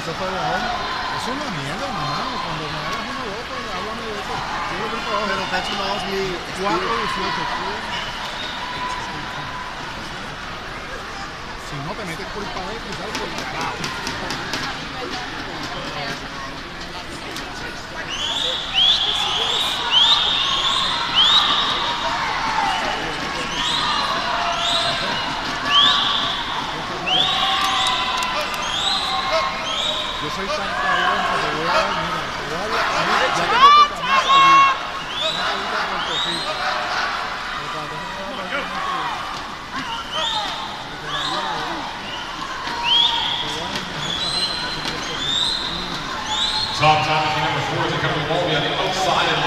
eso fue mejor. Es una mierda, hermano. Cuando me hagas una boca, háblame de eso. Yo lo que trabajo. Pero that's lost me. 4-18, tío. Si no te metes por el pared, quizás por el carajo. Yo soy tan cabrón que te voy a dar, mira, te voy a dar, ya tengo tu camisa allí, una camisa con cosita. Top time, number 4 is coming ball on the outside.